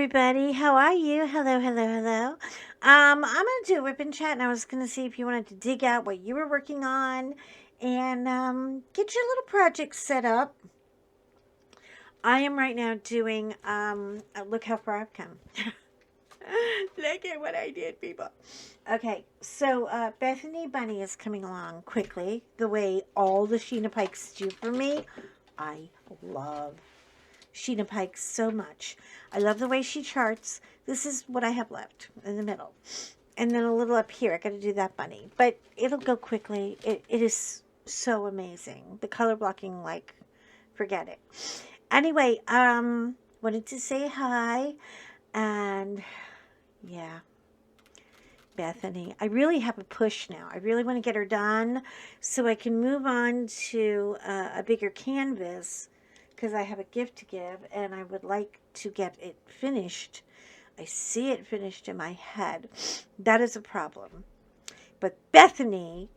everybody. How are you? Hello, hello, hello. I'm gonna do a rip and chat, and I was gonna see if you wanted to dig out what you were working on, and get your little project set up. I am right now doing. Look how far I've come. Look at what I did, people. Okay, so Bethany Bunny is coming along quickly, the way all the Sheena Pikes do for me. I love Sheena Pike so much. I love the way she charts. This is what I have left in the middle. And then a little up here. I got to do that bunny. But it'll go quickly. It is so amazing. The color blocking, like, forget it. Anyway, wanted to say hi. And, yeah, Bethany. I really have a push now. I really want to get her done so I can move on to a bigger canvas because I have a gift to give and I would like to get it finished. I see it finished in my head. That is a problem. But Bethany,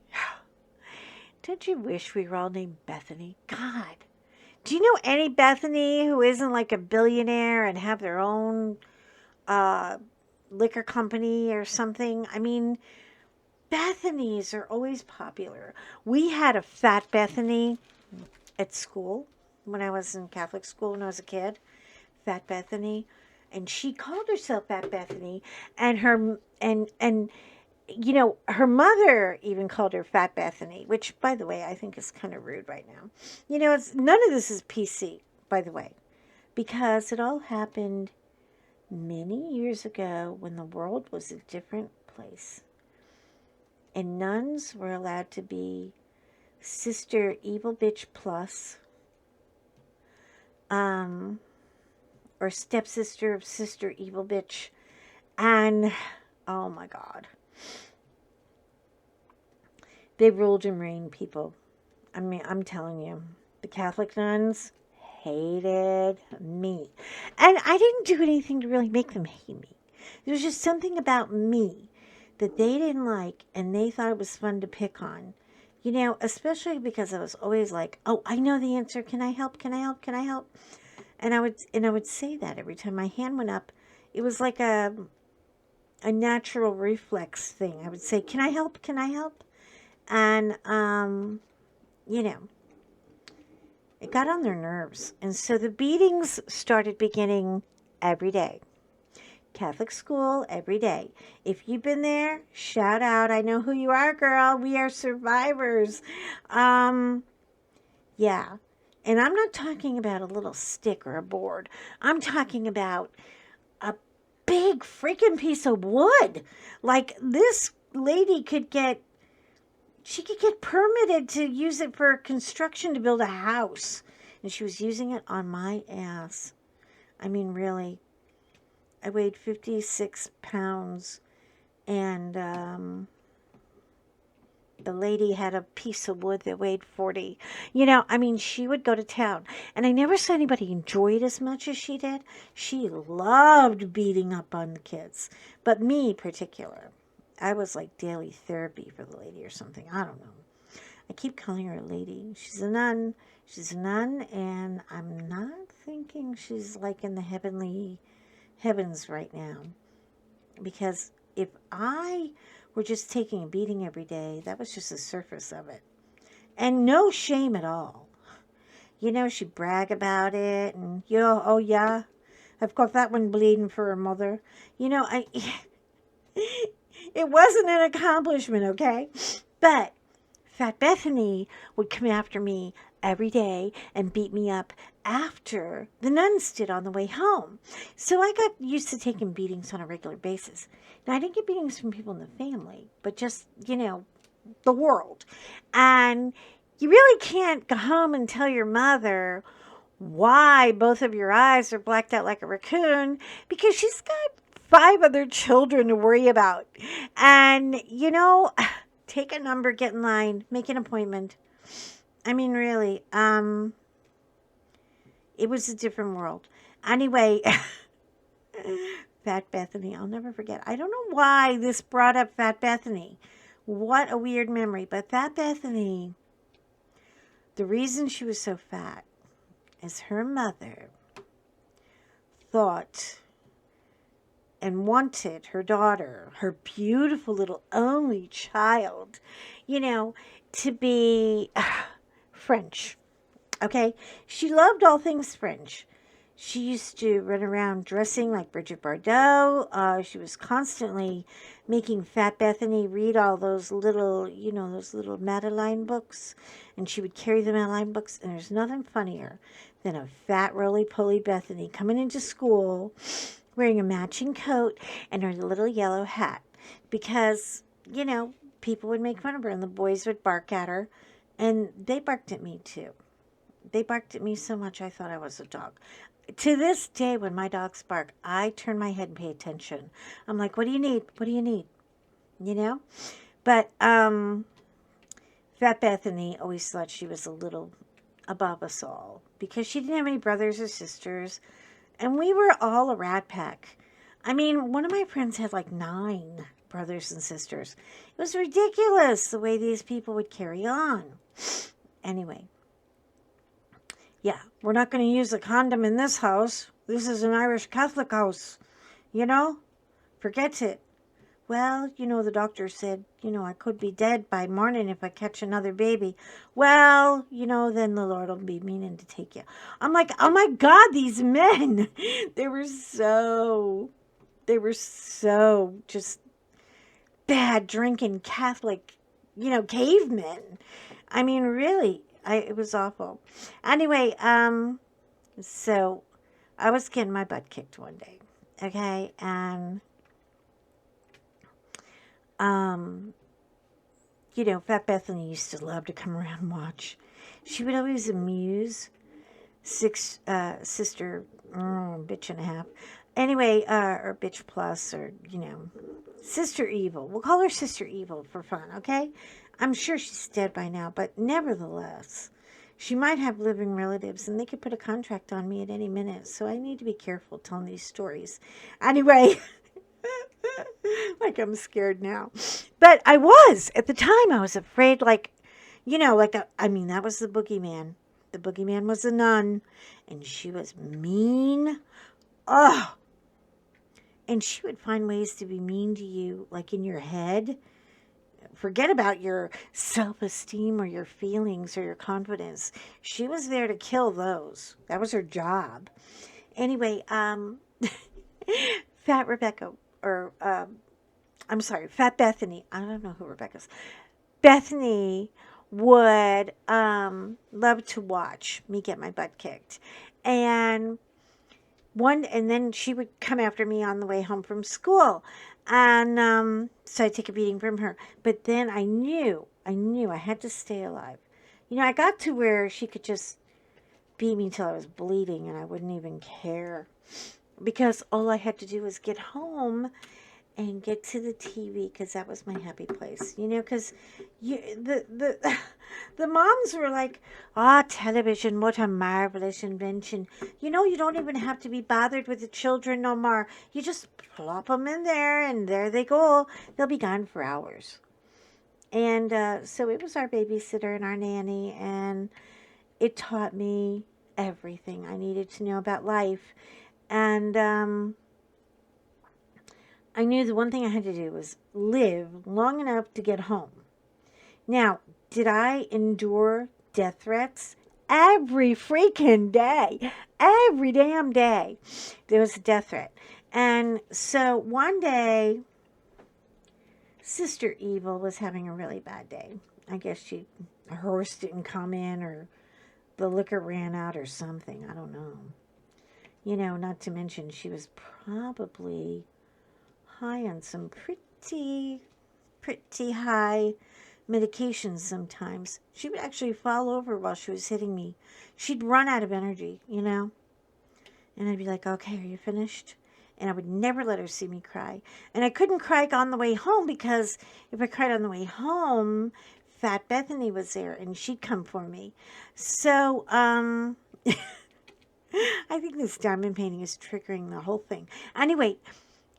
don't you wish we were all named Bethany? God. Do you know any Bethany who isn't like a billionaire and have their own liquor company or something? I mean, Bethany's are always popular. We had a Fat Bethany at school when I was in Catholic school when I was a kid. Fat Bethany, and she called herself Fat Bethany, and her mother even called her Fat Bethany, which, by the way, I think is kind of rude right now. It's none of this is PC, by the way, because it all happened many years ago when the world was a different place, and nuns were allowed to be Sister Evil Bitch Plus, or stepsister of Sister Evil Bitch, and oh my God, they ruled and reigned, people. I mean, I'm telling you, the Catholic nuns hated me, and I didn't do anything to really make them hate me. There was just something about me that they didn't like, and they thought it was fun to pick on. Especially because I was always like, "Oh, I know the answer. Can I help? Can I help? Can I help?" And I would say that every time my hand went up. It was like a natural reflex thing. I would say, "Can I help? Can I help?" And it got on their nerves. And so the beatings started beginning every day. Catholic school every day. If you've been there, shout out. I know who you are, girl. We are survivors. Yeah. And I'm not talking about a little stick or a board. I'm talking about a big freaking piece of wood. Like, this lady could get permitted to use it for construction to build a house. And she was using it on my ass. I mean, really. I weighed 56 pounds, and the lady had a piece of wood that weighed 40. She would go to town, and I never saw anybody enjoy it as much as she did. She loved beating up on the kids, but me particular, I was like daily therapy for the lady or something. I don't know. I keep calling her a lady. She's a nun. She's a nun, and I'm not thinking she's like in the heavens right now, because if I were just taking a beating every day, that was just the surface of it, and no shame at all. She'd brag about it, and oh yeah, I've got that one bleeding for her mother. I it wasn't an accomplishment, okay? But Fat Bethany would come after me every day and beat me up after the nuns did on the way home. So I got used to taking beatings on a regular basis. Now, I didn't get beatings from people in the family, but just, the world. And you really can't go home and tell your mother why both of your eyes are blacked out like a raccoon, because she's got 5 other children to worry about. And, take a number, get in line, make an appointment. I mean, really, it was a different world. Anyway, Fat Bethany, I'll never forget. I don't know why this brought up Fat Bethany. What a weird memory. But Fat Bethany, the reason she was so fat is her mother thought and wanted her daughter, her beautiful little only child, you know, to be French. Okay? She loved all things French. She used to run around dressing like Bridget Bardot. She was constantly making Fat Bethany read all those little, those little Madeline books. And she would carry the Madeline books. And there's nothing funnier than a fat, roly-poly Bethany coming into school wearing a matching coat and her little yellow hat. Because, people would make fun of her and the boys would bark at her. And they barked at me too. They barked at me so much I thought I was a dog. To this day, when my dogs bark, I turn my head and pay attention. I'm like, what do you need? What do you need? But Fat Bethany always thought she was a little above us all because she didn't have any brothers or sisters. And we were all a rat pack. I mean, one of my friends had like 9 brothers and sisters. It was ridiculous the way these people would carry on. Anyway. Yeah, we're not going to use a condom in this house. This is an Irish Catholic house. Forget it. Well, the doctor said, I could be dead by morning if I catch another baby. Well, then the Lord will be meaning to take you. I'm like, oh my God, these men. They were so just bad drinking Catholic, cavemen. I mean, really. It was awful. Anyway, so I was getting my butt kicked one day, okay, and Fat Bethany used to love to come around and watch. She would always amuse sister, bitch and a half. Anyway, or bitch plus, or Sister Evil. We'll call her Sister Evil for fun, okay? I'm sure she's dead by now, but nevertheless, she might have living relatives, and they could put a contract on me at any minute, so I need to be careful telling these stories. Anyway, like I'm scared now. But I was. At the time, I was afraid, that was the boogeyman. The boogeyman was a nun, and she was mean. Ugh. And she would find ways to be mean to you, like in your head. Forget about your self-esteem or your feelings or your confidence. She was there to kill those. That was her job. Anyway, Fat Rebecca, or, Fat Bethany. I don't know who Rebecca's. Bethany would love to watch me get my butt kicked. And then she would come after me on the way home from school. And so I'd take a beating from her. But then I knew I had to stay alive. I got to where she could just beat me till I was bleeding and I wouldn't even care. Because all I had to do was get home and get to the TV, because that was my happy place. Because the moms were like, television, what a marvelous invention. You don't even have to be bothered with the children no more. You just plop them in there, and there they go. They'll be gone for hours. And so it was our babysitter and our nanny, and it taught me everything I needed to know about life. And I knew the one thing I had to do was live long enough to get home. Now, did I endure death threats? Every freaking day. Every damn day. There was a death threat. And so one day, Sister Evil was having a really bad day. I guess her horse didn't come in, or the liquor ran out or something. I don't know. Not to mention she was probably high on some pretty high medications sometimes. She would actually fall over while she was hitting me. She'd run out of energy, And I'd be like, okay, are you finished? And I would never let her see me cry. And I couldn't cry on the way home, because if I cried on the way home, Fat Bethany was there and she'd come for me. So, I think this diamond painting is triggering the whole thing. Anyway,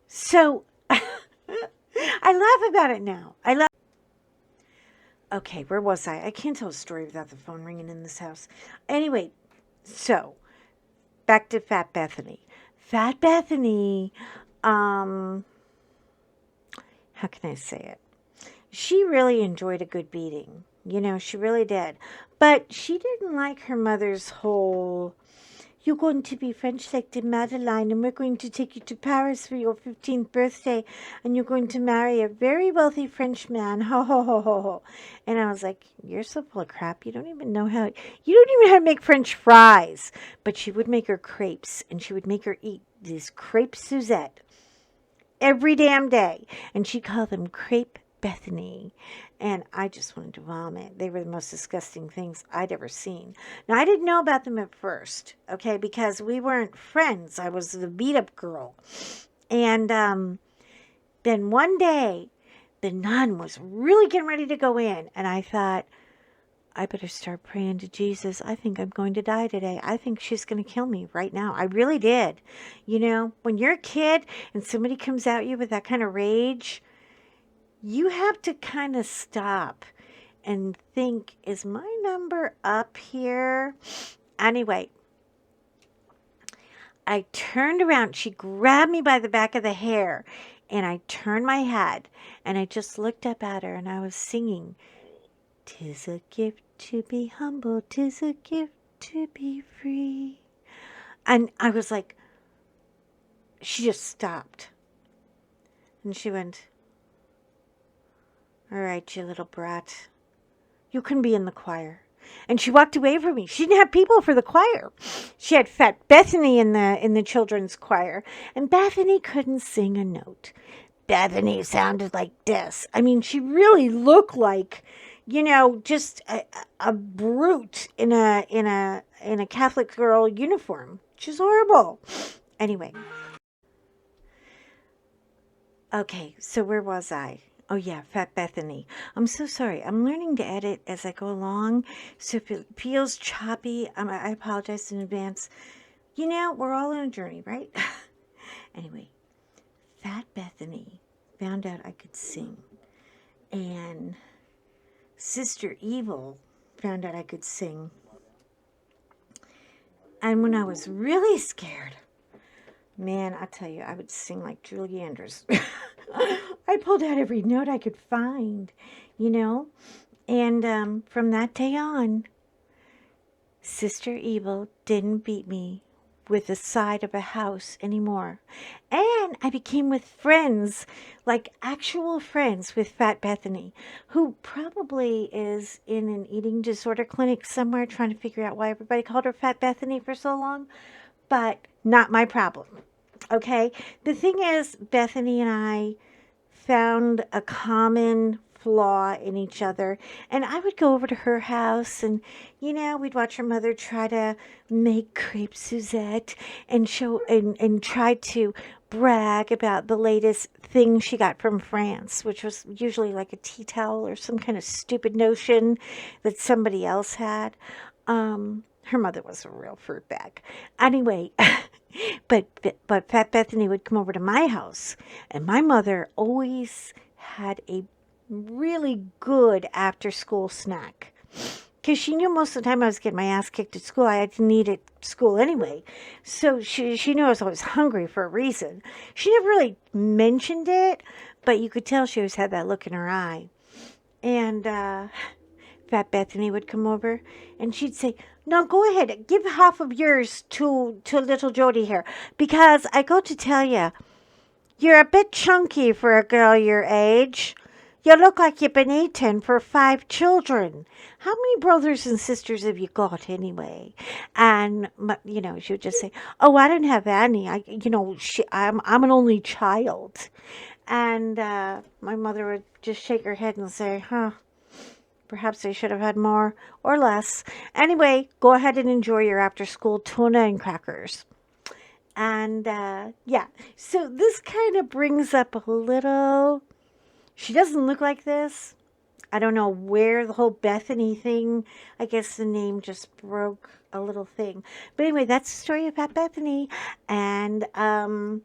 so I laugh about it now. Okay, where was I? I can't tell a story without the phone ringing in this house. Anyway, so back to Fat Bethany. Fat Bethany um, how can I say it? She really enjoyed a good beating. She really did. But she didn't like her mother's whole, you're going to be French like the Madeline, and we're going to take you to Paris for your 15th birthday, and you're going to marry a very wealthy French man. Ho, ho, ho, ho, ho. And I was like, you're so full of crap. You don't even know how to make French fries. But she would make her crepes, and she would make her eat these crepe Suzette every damn day. And she called them crepe Bethany. And I just wanted to vomit. They were the most disgusting things I'd ever seen. Now, I didn't know about them at first, okay, because we weren't friends. I was the beat up girl. And then one day, the nun was really getting ready to go in. And I thought, I better start praying to Jesus. I think I'm going to die today. I think she's going to kill me right now. I really did. When you're a kid and somebody comes at you with that kind of rage, you have to kind of stop and think, is my number up here? Anyway, I turned around. She grabbed me by the back of the hair, and I turned my head, and I just looked up at her, and I was singing, "'Tis a gift to be humble, 'tis a gift to be free." And I was like, she just stopped. And she went, "All right, you little brat. You can be in the choir." And she walked away from me. She didn't have people for the choir. She had Fat Bethany in the children's choir, and Bethany couldn't sing a note. Bethany sounded like this. I mean, she really looked like, just a brute in a Catholic girl uniform. She's horrible. Anyway, okay, so where was I? Oh yeah, Fat Bethany. I'm so sorry. I'm learning to edit as I go along, so if it feels choppy, I apologize in advance. We're all on a journey, right? Anyway, Fat Bethany found out I could sing, and Sister Evil found out I could sing. And when I was really scared, man, I tell you, I would sing like Julie Andrews. I pulled out every note I could find, And from that day on, Sister Evil didn't beat me with the side of a house anymore. And I became with friends, like actual friends with Fat Bethany, who probably is in an eating disorder clinic somewhere trying to figure out why everybody called her Fat Bethany for so long. But not my problem. Okay? The thing is, Bethany and I found a common flaw in each other, and I would go over to her house, and we'd watch her mother try to make crepe Suzette and and try to brag about the latest thing she got from France, which was usually like a tea towel or some kind of stupid notion that somebody else had. Her mother was a real fruit bag. Anyway, but Fat Bethany would come over to my house, and my mother always had a really good after school snack. Because she knew most of the time I was getting my ass kicked at school. I didn't eat at school anyway. So she knew I was always hungry for a reason. She never really mentioned it, but you could tell she always had that look in her eye. And Fat Bethany would come over, and she'd say, "No, go ahead, give half of yours to little Jody here, because I got to tell you, you're a bit chunky for a girl your age. You look like you've been eaten for 5 children. How many brothers and sisters have you got anyway?" And she would just say, "Oh, I don't have any. I'm an only child." And my mother would just shake her head and say, "Huh. Perhaps I should have had more or less. Anyway, go ahead and enjoy your after school tuna and crackers." And yeah, so this kind of brings up a little. She doesn't look like this. I don't know where the whole Bethany thing, I guess the name just broke a little thing. But anyway, that's the story of Fat Bethany. And I'm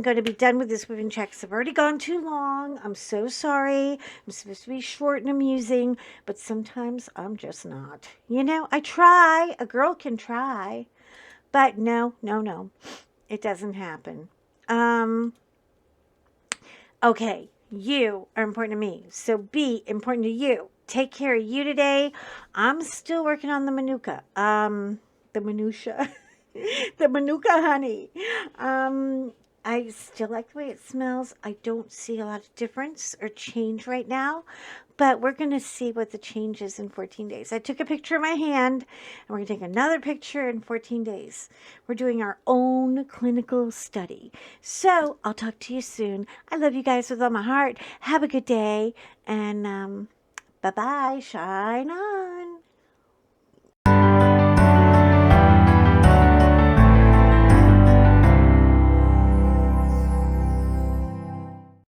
going to be done with this whipping checks. I've already gone too long. I'm so sorry. I'm supposed to be short and amusing, but sometimes I'm just not. I try. A girl can try. But no. It doesn't happen. Um, okay, you are important to me. So be important to you. Take care of you today. I'm still working on the manuka. The minutia. The manuka honey. Um, I still like the way it smells. I don't see a lot of difference or change right now, but we're going to see what the change is in 14 days. I took a picture of my hand, and we're going to take another picture in 14 days. We're doing our own clinical study. So I'll talk to you soon. I love you guys with all my heart. Have a good day, and bye-bye. Shine on.